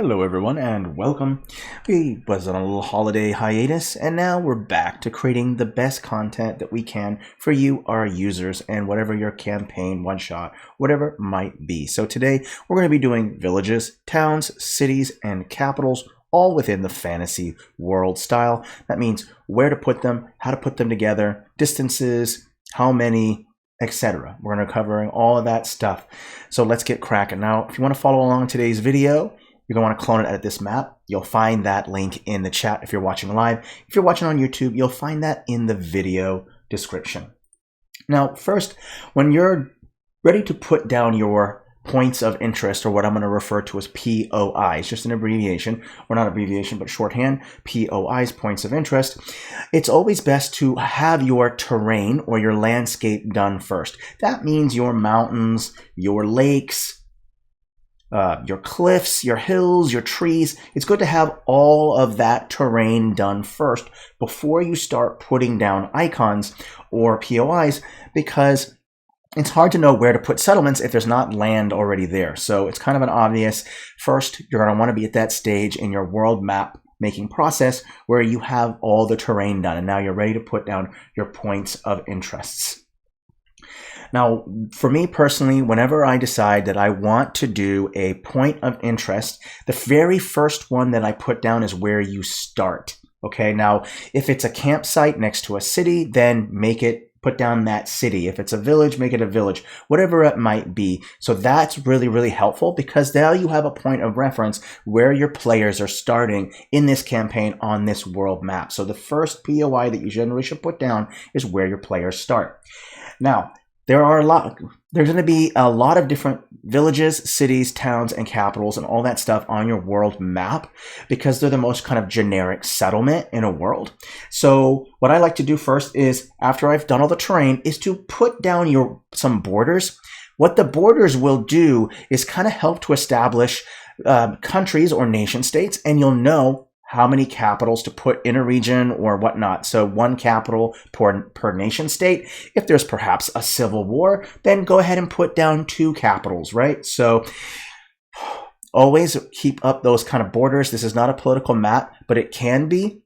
Hello everyone and welcome. We was on a little holiday hiatus and now we're back to creating the best content that we can for you, our users, and whatever your campaign, one shot, whatever it might be. So today we're going to be doing villages, towns, cities, and capitals, all within the fantasy world style. That means where to put them, how to put them together, distances, how many, etc. We're going to be covering all of that stuff. So let's get cracking. Now, if you want to follow along today's video, you're going to want to clone it, edit this map. You'll find that link in the chat if you're watching live. If you're watching on YouTube, you'll find that in the video description. Now, first, when you're ready to put down your points of interest, or what I'm going to refer to as POIs, just an abbreviation, or not abbreviation, but shorthand, POIs, points of interest, it's always best to have your terrain or your landscape done first. That means your mountains, your lakes, your cliffs, your hills, your trees. It's good to have all of that terrain done first before you start putting down icons or POIs, because it's hard to know where to put settlements if there's not land already there. So it's kind of an obvious. First, you're going to want to be at that stage in your world map making process where you have all the terrain done and now you're ready to put down your points of interests. Now, for me personally, whenever I decide that I want to do a point of interest, the very first one that I put down is where you start. Okay, now, if it's a campsite next to a city, then put down that city. If it's a village, make it a village, whatever it might be. So that's really, really helpful because now you have a point of reference where your players are starting in this campaign on this world map. So the first POI that you generally should put down is where your players start. Now, there's going to be a lot of different villages, cities, towns, and capitals and all that stuff on your world map because they're the most kind of generic settlement in a world. So what I like to do first is, after I've done all the terrain, is to put down some borders. What the borders will do is kind of help to establish countries or nation states, and you'll know how many capitals to put in a region or whatnot. So one capital per nation state. If there's perhaps a civil war, then go ahead and put down 2 capitals, right? So always keep up those kind of borders. This is not a political map, but it can be.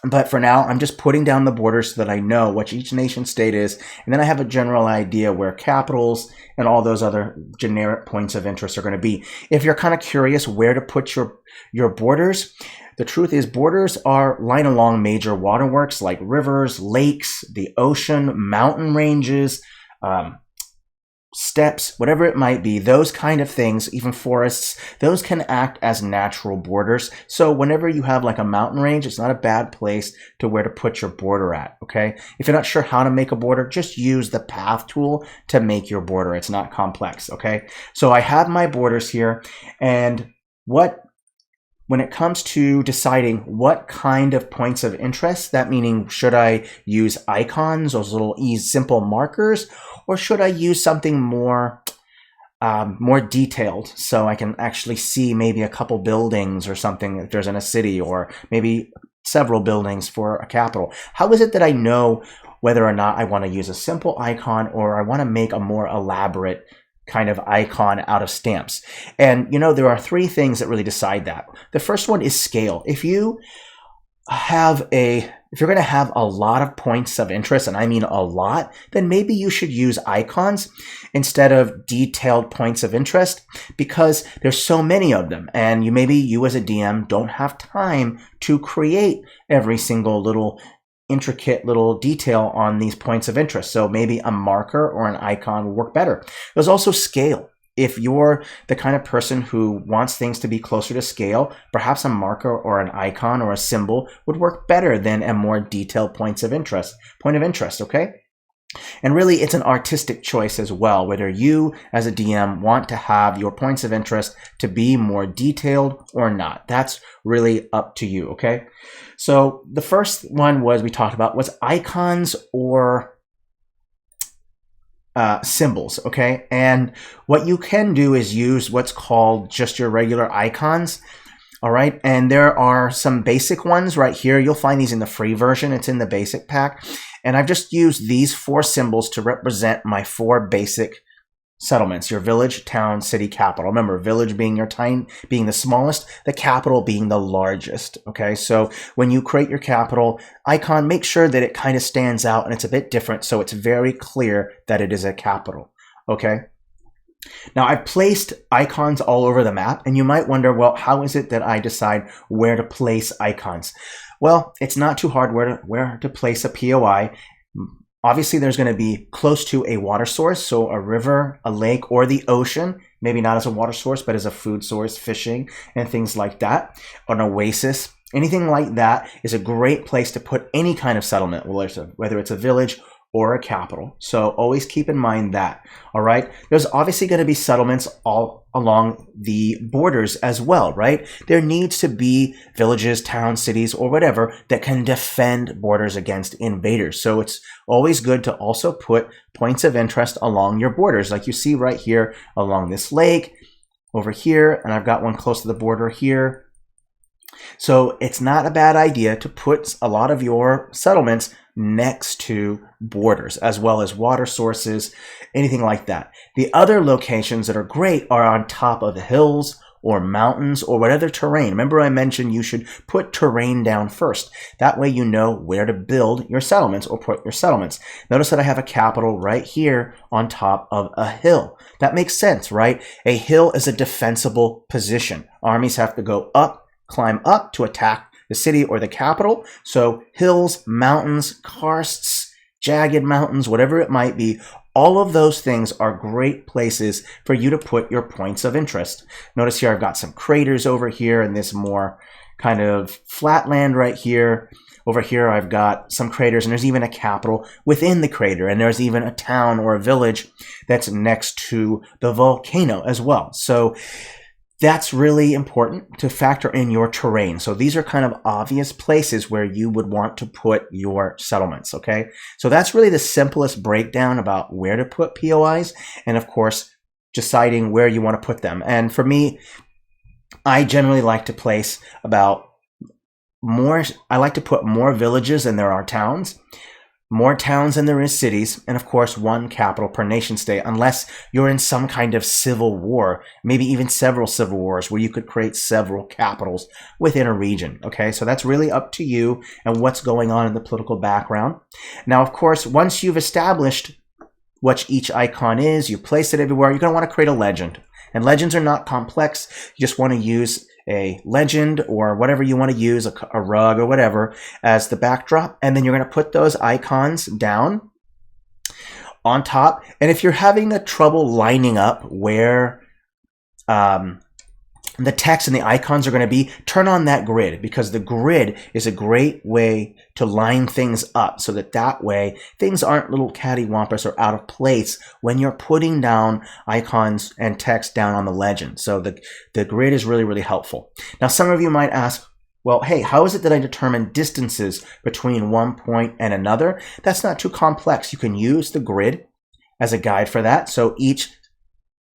But for now, I'm just putting down the borders so that I know what each nation state is. And then I have a general idea where capitals and all those other generic points of interest are going to be. If you're kind of curious where to put your borders, the truth is borders are lying along major waterworks like rivers, lakes, the ocean, mountain ranges, steppes, whatever it might be, those kind of things, even forests, those can act as natural borders. So whenever you have like a mountain range, it's not a bad place to where to put your border at, okay? If you're not sure how to make a border, just use the path tool to make your border. It's not complex, okay? So I have my borders here, and when it comes to deciding what kind of points of interest, that meaning should I use icons, those little simple markers, or should I use something more detailed so I can actually see maybe a couple buildings or something if there's in a city, or maybe several buildings for a capital? How is it that I know whether or not I want to use a simple icon or I want to make a more elaborate kind of icon out of stamps? And there are 3 things that really decide that. The first one is scale. If you're going to have a lot of points of interest, and I mean a lot, then maybe you should use icons instead of detailed points of interest, because there's so many of them, and you as a DM don't have time to create every single little intricate little detail on these points of interest. So maybe a marker or an icon will work better. There's also scale. If you're the kind of person who wants things to be closer to scale, perhaps a marker or an icon or a symbol would work better than a more detailed point of interest, okay? And really, it's an artistic choice as well, whether you as a DM want to have your points of interest to be more detailed or not. That's really up to you, okay? So the first one we talked about was icons or symbols, okay? And what you can do is use what's called just your regular icons. All right, and there are some basic ones right here. You'll find these in the free version. It's in the basic pack. And I've just used these 4 symbols to represent my 4 basic settlements, your village, town, city, capital. Remember, village being your tiny, being the smallest, the capital being the largest. Okay, so when you create your capital icon, make sure that it kind of stands out and it's a bit different, so it's very clear that it is a capital. Okay. Now, I've placed icons all over the map, and you might wonder, well, how is it that I decide where to place icons? Well, it's not too hard where to place a POI. Obviously, there's going to be close to a water source, so a river, a lake, or the ocean, maybe not as a water source, but as a food source, fishing, and things like that, an oasis. Anything like that is a great place to put any kind of settlement, whether it's a village or a capital. So always keep in mind that, all right? There's obviously going to be settlements all along the borders as well, right? There needs to be villages, towns, cities, or whatever that can defend borders against invaders. So it's always good to also put points of interest along your borders, like you see right here along this lake, over here, and I've got one close to the border here. So it's not a bad idea to put a lot of your settlements next to borders, as well as water sources, anything like that. The other locations that are great are on top of hills or mountains or whatever terrain. Remember I mentioned you should put terrain down first. That way you know where to build your settlements or put your settlements. Notice that I have a capital right here on top of a hill. That makes sense, right? A hill is a defensible position. Armies have to go up, climb up to attack the city or the capital. So hills, mountains, karsts, jagged mountains, whatever it might be, all of those things are great places for you to put your points of interest. Notice here I've got some craters over here and this more kind of flat land right here. Over here I've got some craters, and there's even a capital within the crater, and there's even a town or a village that's next to the volcano as well. So that's really important to factor in your terrain. So these are kind of obvious places where you would want to put your settlements, okay? So that's really the simplest breakdown about where to put POIs, and of course, deciding where you want to put them. And for me, I generally like to place I like to put more villages than there are towns, more towns than there is cities, and of course one capital per nation state, unless you're in some kind of civil war, maybe even several civil wars where you could create several capitals within a region. Okay, so that's really up to you and what's going on in the political background. Now, of course, once you've established what each icon is, you place it everywhere, you're going to want to create a legend. And legends are not complex. You just want to use a legend or whatever you want to use, a rug or whatever, as the backdrop. And then you're going to put those icons down on top. And if you're having a trouble lining up where the text and the icons are going to be, turn on that grid, because the grid is a great way to line things up so that way things aren't little cattywampus or out of place when you're putting down icons and text down on the legend. So the grid is really, really helpful. Now, some of you might ask, well, hey, how is it that I determine distances between one point and another? That's not too complex. You can use the grid as a guide for that. So each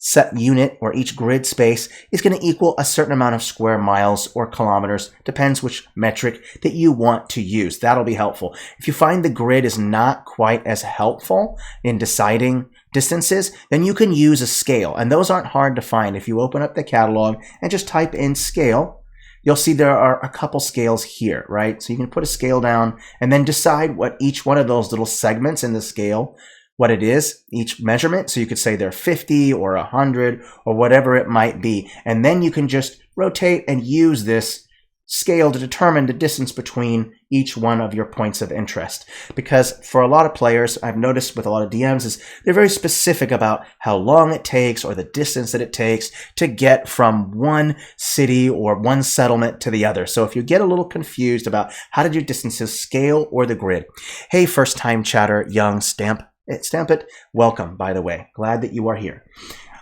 set unit or each grid space is going to equal a certain amount of square miles or kilometers, depends which metric that you want to use. That'll be helpful. If you find the grid is not quite as helpful in deciding distances, then you can use a scale, and those aren't hard to find. If you open up the catalog and just type in scale, you'll see there are a couple scales here, right? So you can put a scale down and then decide what each one of those little segments in the scale, what it is, each measurement. So you could say they're 50 or 100 or whatever it might be. And then you can just rotate and use this scale to determine the distance between each one of your points of interest. Because for a lot of players, I've noticed with a lot of DMs, is they're very specific about how long it takes or the distance that it takes to get from one city or one settlement to the other. So if you get a little confused about how to do distances, scale or the grid. Hey, first time chatter, young Stamp it. Welcome, by the way. Glad that you are here.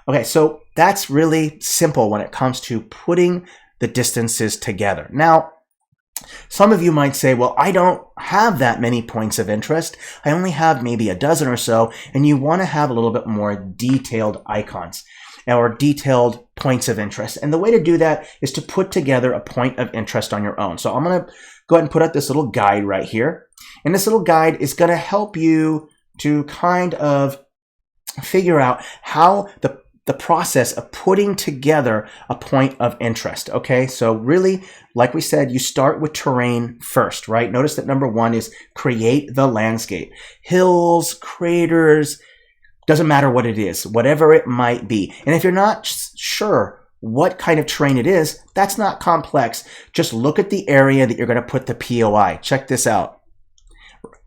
Okay, so that's really simple when it comes to putting the distances together. Now, some of you might say, well, I don't have that many points of interest. I only have maybe a dozen or so, and you want to have a little bit more detailed icons or detailed points of interest. And the way to do that is to put together a point of interest on your own. So I'm going to go ahead and put up this little guide right here. And this little guide is going to help you to kind of figure out how the process of putting together a point of interest. Okay, so really, like we said, you start with terrain first, right? Notice that number one is create the landscape. Hills, craters, doesn't matter what it is, whatever it might be. And if you're not sure what kind of terrain it is, that's not complex. Just look at the area that you're going to put the POI. Check this out.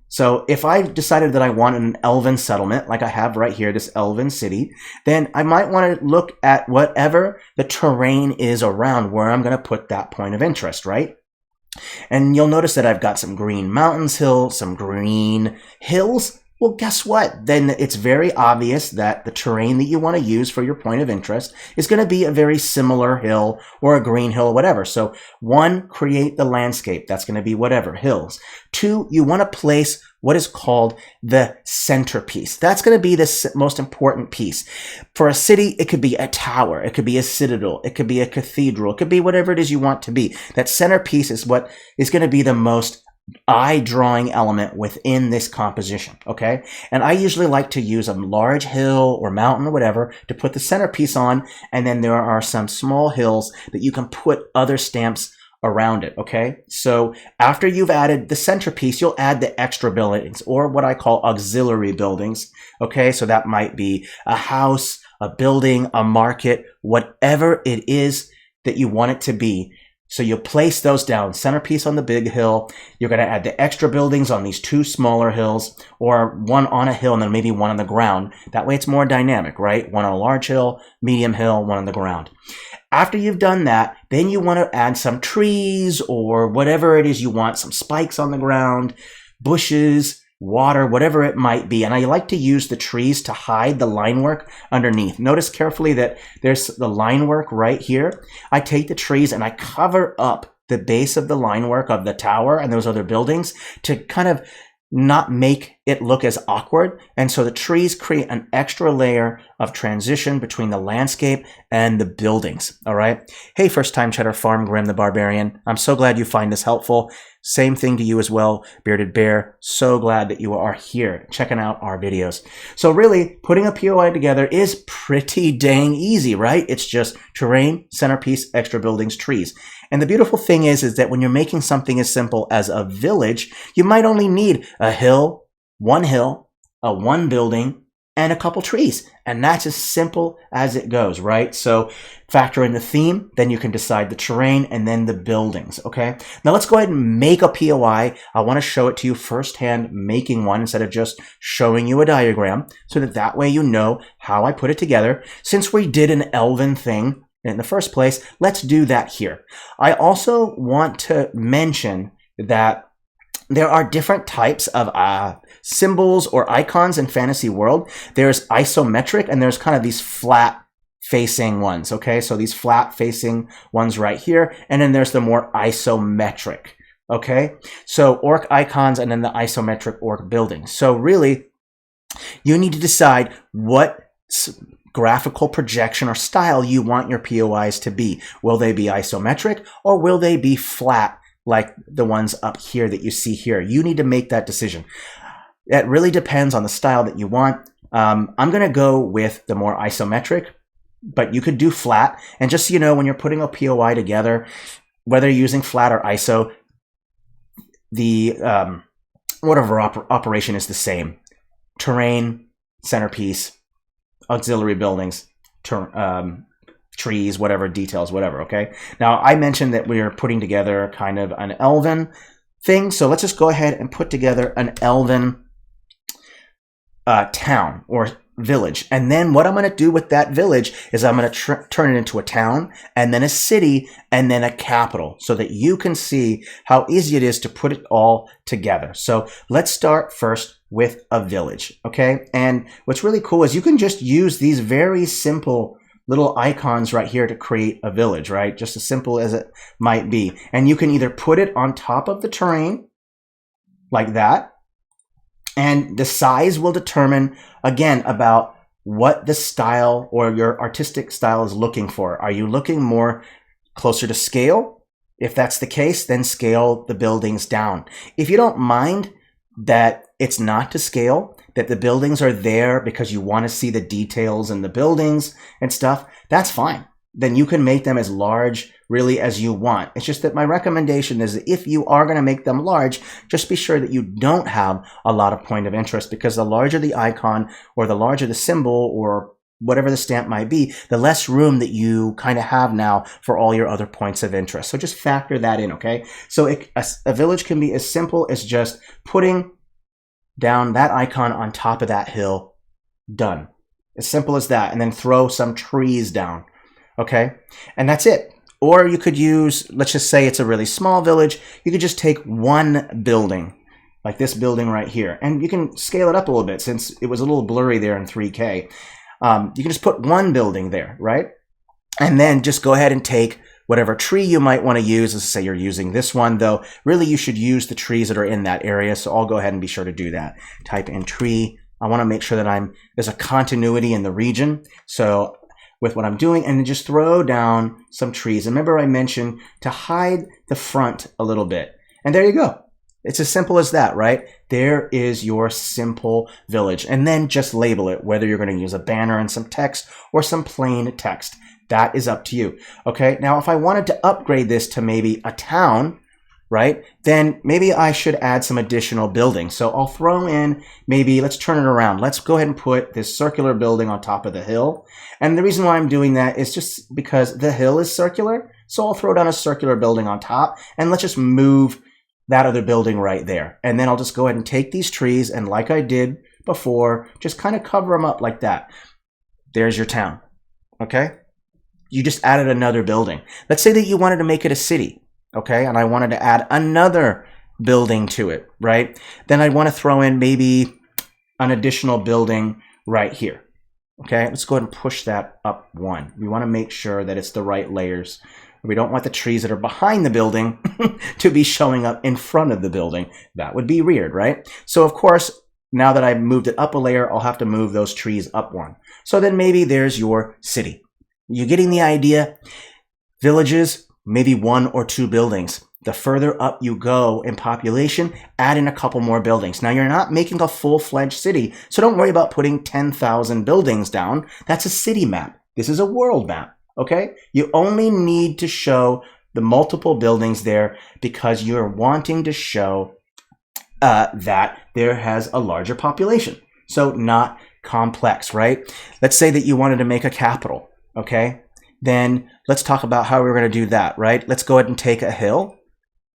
So if I decided that I want an elven settlement, like I have right here, this elven city, then I might want to look at whatever the terrain is around where I'm going to put that point of interest, right? And you'll notice that I've got some green mountains, some green hills. Well, guess what? Then it's very obvious that the terrain that you want to use for your point of interest is going to be a very similar hill or a green hill or whatever. So one, create the landscape. That's going to be whatever, hills. Two, you want to place what is called the centerpiece. That's going to be the most important piece. For a city, it could be a tower. It could be a citadel. It could be a cathedral. It could be whatever it is you want to be. That centerpiece is what is going to be the most eye-drawing element within this composition, okay? And I usually like to use a large hill or mountain or whatever to put the centerpiece on, and then there are some small hills that you can put other stamps around it, okay? So after you've added the centerpiece, you'll add the extra buildings, or what I call auxiliary buildings, okay? So that might be a house, a building, a market, whatever it is that you want it to be. So you place those down, centerpiece on the big hill. You're going to add the extra buildings on these two smaller hills, or one on a hill and then maybe one on the ground. That way it's more dynamic, right? One on a large hill, medium hill, one on the ground. After you've done that, then you want to add some trees or whatever it is you want, some spikes on the ground, bushes, water, whatever it might be. And I like to use the trees to hide the line work underneath. Notice carefully that there's the line work right here. I take the trees and I cover up the base of the line work of the tower and those other buildings to kind of not make it look as awkward. And so the trees create an extra layer of transition between the landscape and the buildings. All right. Hey, first time chatter, Farm Grim the Barbarian. I'm so glad you find this helpful. Same thing to you as well, Bearded Bear. So glad that you are here checking out our videos. So really, putting a POI together is pretty dang easy, right? It's just terrain, centerpiece, extra buildings, trees. And the beautiful thing is that when you're making something as simple as a village, you might only need a hill, a one building, and a couple trees. And that's as simple as it goes, right? So factor in the theme, then you can decide the terrain and then the buildings, okay? Now let's go ahead and make a POI. I want to show it to you firsthand making one instead of just showing you a diagram so that way you know how I put it together. Since we did an elven thing in the first place, let's do that here. I also want to mention that there are different types of symbols or icons in Fantasy World. There's isometric and there's kind of these flat facing ones, okay? So these flat facing ones right here, and then there's the more isometric, okay? So orc icons and then the isometric orc buildings. So really, you need to decide what graphical projection or style you want your POIs to be. Will they be isometric or will they be flat like the ones up here that you see here? You need to make that decision. It really depends on the style that you want. I'm going to go with the more isometric, but you could do flat. And just so you know, when you're putting a POI together, whether you're using flat or ISO, the order of operation is the same. Terrain, centerpiece, auxiliary buildings, trees, whatever, details, whatever, okay? Now, I mentioned that we are putting together kind of an elven thing, so let's just go ahead and put together an elven town or village. And then what I'm going to do with that village is I'm going to turn it into a town and then a city and then a capital so that you can see how easy it is to put it all together. So let's start first with a village, okay? And what's really cool is you can just use these very simple little icons right here to create a village, right? Just as simple as it might be. And you can either put it on top of the terrain like that, and the size will determine, again, about what the style or your artistic style is looking for. Are you looking more closer to scale? If that's the case, then scale the buildings down. If you don't mind that it's not to scale, that the buildings are there because you want to see the details in the buildings and stuff, that's fine. Then you can make them as large really as you want. It's just that my recommendation is that if you are going to make them large, just be sure that you don't have a lot of point of interest, because the larger the icon or the larger the symbol or whatever the stamp might be, the less room that you kind of have now for all your other points of interest. So just factor that in, okay? So a village can be as simple as just putting down that icon on top of that hill. Done. As simple as that. And then throw some trees down, okay? And that's it. Or you could use, let's just say it's a really small village, you could just take one building, like this building right here, and you can scale it up a little bit since it was a little blurry there in 3K. You can just put one building there, right? And then just go ahead and take whatever tree you might want to use. Let's say you're using this one, though really you should use the trees that are in that area. So I'll go ahead and be sure to do that. Type in tree. I want to make sure that there's a continuity in the region. So with what I'm doing, and then just throw down some trees. And remember I mentioned to hide the front a little bit. And there you go. It's as simple as that, right? There is your simple village. And then just label it, whether you're going to use a banner and some text or some plain text. That is up to you. Okay, now if I wanted to upgrade this to maybe a town, right, then maybe I should add some additional buildings. So I'll throw in maybe, let's turn it around. Let's go ahead and put this circular building on top of the hill. And the reason why I'm doing that is just because the hill is circular. So I'll throw down a circular building on top, and let's just move that other building right there. And then I'll just go ahead and take these trees, and like I did before, just kind of cover them up like that. There's your town, okay? You just added another building. Let's say that you wanted to make it a city, okay? And I wanted to add another building to it, right? Then I'd want to throw in maybe an additional building right here, okay? Let's go ahead and push that up one. We want to make sure that it's the right layers. We don't want the trees that are behind the building to be showing up in front of the building. That would be weird, right? So of course, now that I've moved it up a layer, I'll have to move those trees up one. So then maybe there's your city. You're getting the idea? Villages, maybe 1 or 2 buildings. The further up you go in population, add in a couple more buildings. Now you're not making a full-fledged city, so don't worry about putting 10,000 buildings down. That's a city map. This is a world map. Okay, you only need to show the multiple buildings there because you're wanting to show that there has a larger population. So not complex, right? Let's say that you wanted to make a capital, okay? Then let's talk about how we're going to do that, right? Let's go ahead and take a hill.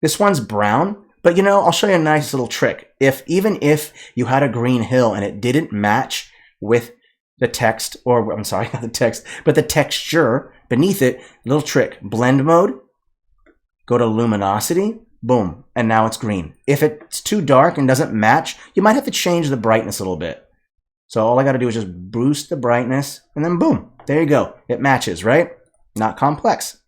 This one's brown, but you know, I'll show you a nice little trick. Even if you had a green hill and it didn't match with the text, or I'm sorry, not the text, but the texture beneath it, little trick, blend mode, go to luminosity, boom, and now it's green. If it's too dark and doesn't match, you might have to change the brightness a little bit. So all I got to do is just boost the brightness, and then boom, there you go. It matches, right? Not complex.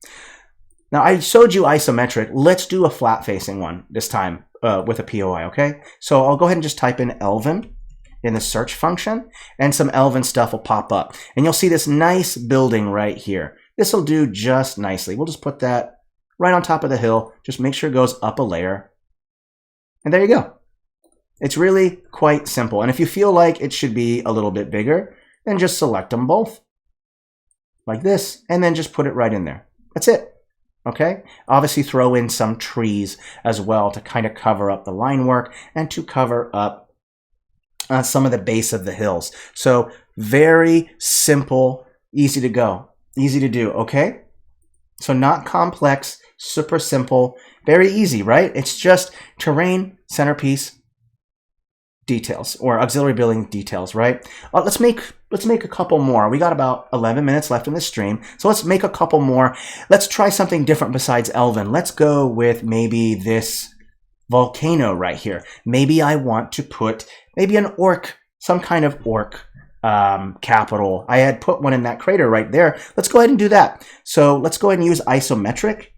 Now I showed you isometric. Let's do a flat-facing one this time with a POI, okay? So I'll go ahead and just type in Elven in the search function, and some Elven stuff will pop up. And you'll see this nice building right here. This will do just nicely. We'll just put that right on top of the hill. Just make sure it goes up a layer. And there you go. It's really quite simple. And if you feel like it should be a little bit bigger, then just select them both like this, and then just put it right in there. That's it. Okay? Obviously throw in some trees as well to kind of cover up the line work and to cover up some of the base of the hills. So very simple, easy to go, easy to do, okay? So not complex, super simple, very easy, right? It's just terrain, centerpiece, details, or auxiliary building details, right? Let's make a couple more. We got about 11 minutes left in this stream, so let's make a couple more. Let's try something different besides Elven. Let's go with maybe this volcano right here. Maybe I want to put maybe an orc, some kind of orc capital. I had put one in that crater right there. Let's go ahead and do that. So let's go ahead and use isometric.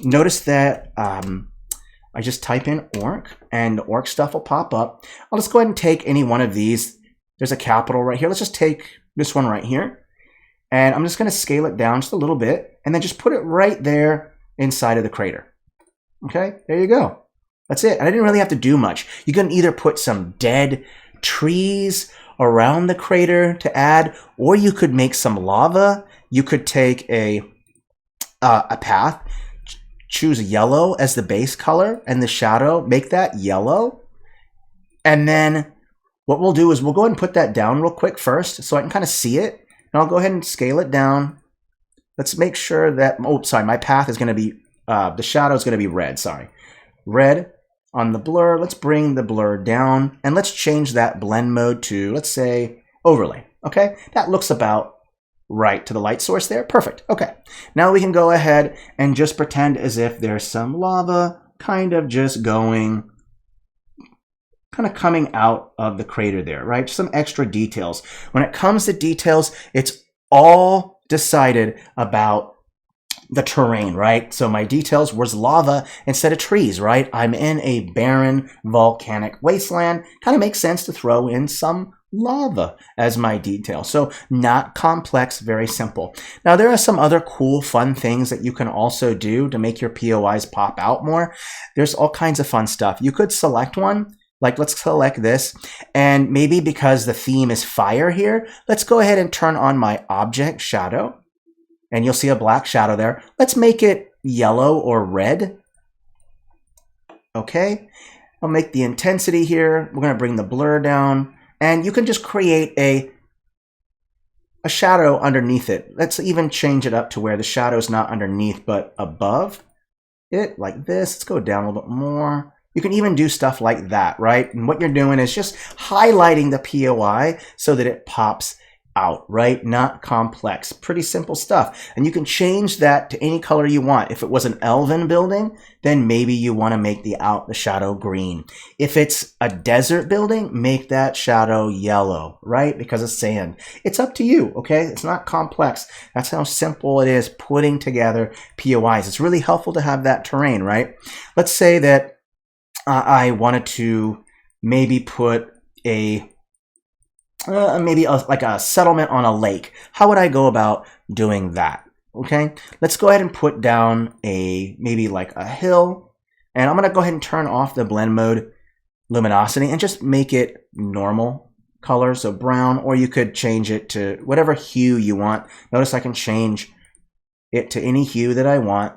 Notice that I just type in orc and the orc stuff will pop up. I'll just go ahead and take any one of these. There's a capital right here. Let's just take this one right here. And I'm just going to scale it down just a little bit and then just put it right there inside of the crater. Okay, there you go. That's it. And I didn't really have to do much. You can either put some dead trees around the crater to add, or you could make some lava. You could take a path, choose yellow as the base color, and the shadow, make that yellow. And then what we'll do is we'll go ahead and put that down real quick first so I can kind of see it. And I'll go ahead and scale it down. Let's make sure that, oh, sorry, my path is going to be, the shadow is going to be red, sorry. Red on the blur. Let's bring the blur down and let's change that blend mode to, let's say, overlay. Okay, that looks about right to the light source there. Perfect. Okay, now we can go ahead and just pretend as if there's some lava kind of just going, kind of coming out of the crater there, right? Just some extra details. When it comes to details, it's all decided about the terrain, right? So my details was lava instead of trees, right? I'm in a barren volcanic wasteland. Kind of makes sense to throw in some lava as my detail. So not complex, very simple. Now there are some other cool, fun things that you can also do to make your POIs pop out more. There's all kinds of fun stuff. You could select one. Like, let's select this, and maybe because the theme is fire here, let's go ahead and turn on my object shadow, and you'll see a black shadow there. Let's make it yellow or red. Okay, I'll make the intensity here. We're going to bring the blur down, and you can just create a shadow underneath it. Let's even change it up to where the shadow is not underneath, but above it, like this. Let's go down a little bit more. You can even do stuff like that, right? And what you're doing is just highlighting the POI so that it pops out, right? Not complex. Pretty simple stuff. And you can change that to any color you want. If it was an elven building, then maybe you want to make the shadow green. If it's a desert building, make that shadow yellow, right? Because of sand. It's up to you, okay? It's not complex. That's how simple it is putting together POIs. It's really helpful to have that terrain, right? Let's say that I wanted to maybe put like a settlement on a lake. How would I go about doing that? Okay, let's go ahead and put down maybe like a hill, and I'm gonna go ahead and turn off the blend mode luminosity and just make it normal color, so brown, or you could change it to whatever hue you want. Notice I can change it to any hue that I want,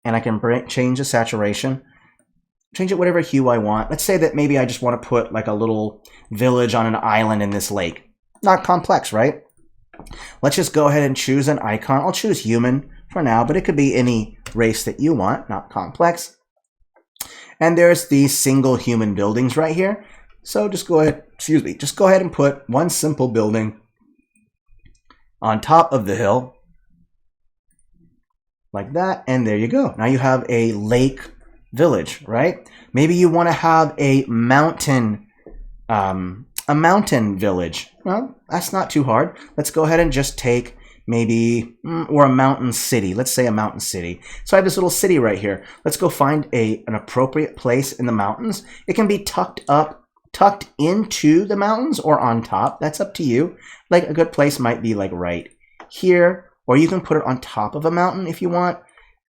and I can change the saturation. Change it whatever hue I want. Let's say that maybe I just want to put like a little village on an island in this lake. Not complex, right? Let's just go ahead and choose an icon. I'll choose human for now, but it could be any race that you want, not complex. And there's these single human buildings right here. So just go ahead, just go ahead and put one simple building on top of the hill. Like that, and there you go. Now you have a lake village, right? Maybe you want to have a mountain village. Well, that's not too hard. Let's go ahead and just take maybe, or a mountain city. Let's say a mountain city. So I have this little city right here. Let's go find an appropriate place in the mountains. It can be tucked into the mountains or on top. That's up to you. Like a good place might be like right here, or you can put it on top of a mountain if you want.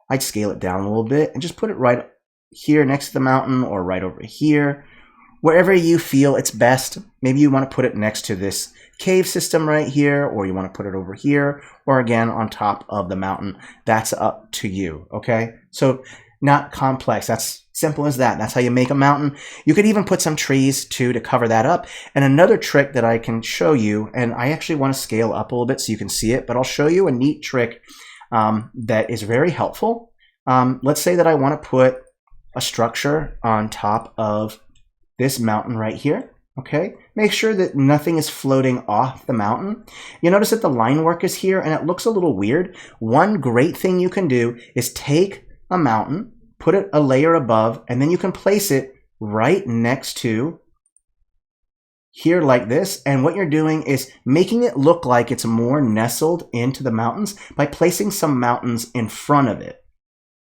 I'd scale it down a little bit and just put it right here next to the mountain or right over here, wherever you feel it's best. Maybe you want to put it next to this cave system right here, or you want to put it over here, or again on top of the mountain. That's up to you, okay? So not complex. That's simple as that. That's how you make a mountain. You could even put some trees too to cover that up. And another trick that I can show you, and I actually want to scale up a little bit so you can see it, but I'll show you a neat trick that is very helpful. Let's say that I want to put a structure on top of this mountain right here. Okay, make sure that nothing is floating off the mountain. You notice that the line work is here and it looks a little weird. One great thing you can do is take a mountain, put it a layer above, and then you can place it right next to here like this. And what you're doing is making it look like it's more nestled into the mountains by placing some mountains in front of it,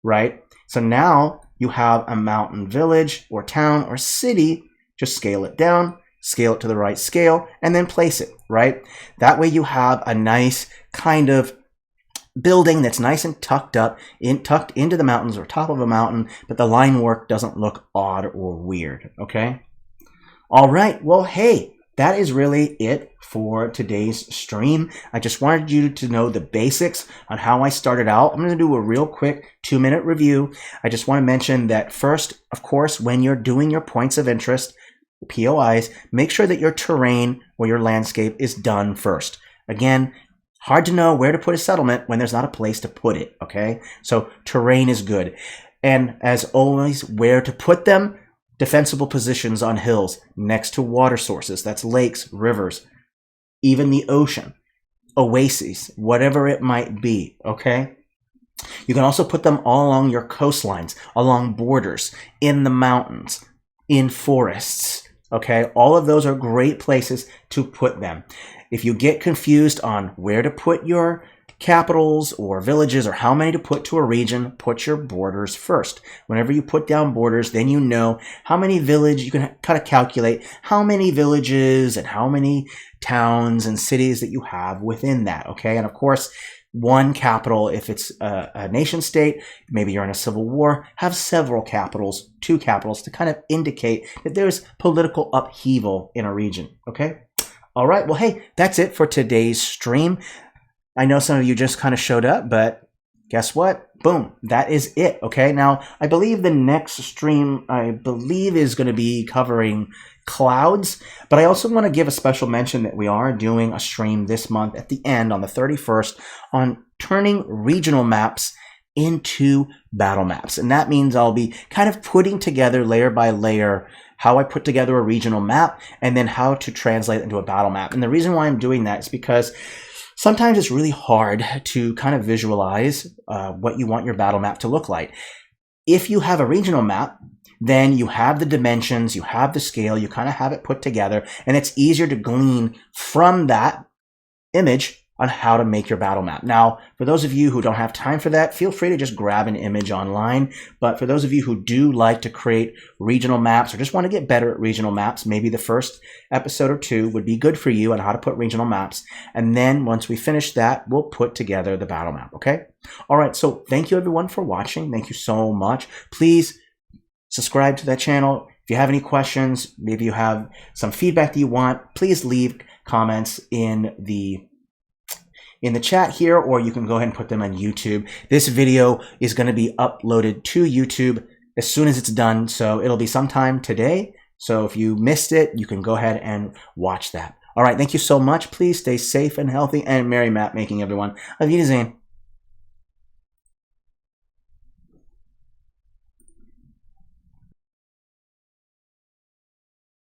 right? So now you have a mountain village or town or city. Just scale it down, scale it to the right scale, and then place it, right? That way you have a nice kind of building that's nice and tucked into the mountains or top of a mountain, but the line work doesn't look odd or weird, okay? All right, well, hey, that is really it for today's stream. I just wanted you to know the basics on how I started out. I'm going to do a real quick 2-minute review. I just want to mention that first, of course, when you're doing your points of interest, POIs, make sure that your terrain or your landscape is done first. Again, hard to know where to put a settlement when there's not a place to put it, okay? So terrain is good. And as always, where to put them? Defensible positions on hills, next to water sources. That's lakes, rivers, even the ocean, oases, whatever it might be, okay? You can also put them all along your coastlines, along borders, in the mountains, in forests, okay? All of those are great places to put them. If you get confused on where to put your capitals or villages or how many to put to a region, put your borders first. Whenever you put down borders, then you know how many villages, you can kind of calculate how many villages and how many towns and cities that you have within that, okay? And of course, one capital, if it's a nation state, maybe you're in a civil war, have several capitals, 2 capitals to kind of indicate that there's political upheaval in a region, okay? All right, well, hey, that's it for today's stream. I know some of you just kind of showed up, but guess what? Boom, that is it, okay? Now, I believe the next stream, is going to be covering clouds, but I also want to give a special mention that we are doing a stream this month at the end on the 31st on turning regional maps into battle maps. And that means I'll be kind of putting together layer by layer how I put together a regional map and then how to translate it into a battle map. And the reason why I'm doing that is because sometimes it's really hard to kind of visualize what you want your battle map to look like. If you have a regional map, then you have the dimensions, you have the scale, you kind of have it put together, and it's easier to glean from that image on how to make your battle map. Now, for those of you who don't have time for that, feel free to just grab an image online. But for those of you who do like to create regional maps or just want to get better at regional maps, maybe the first episode or 2 would be good for you on how to put regional maps. And then once we finish that, we'll put together the battle map, okay? All right, so thank you everyone for watching. Thank you so much. Please subscribe to that channel. If you have any questions, maybe you have some feedback that you want, please leave comments in the chat here, or you can go ahead and put them on YouTube. This video is going to be uploaded to YouTube as soon as it's done, so it'll be sometime today. So if you missed it, you can go ahead and watch that. All right, thank you so much. Please stay safe and healthy, and merry map making, everyone. Auf Wiedersehen.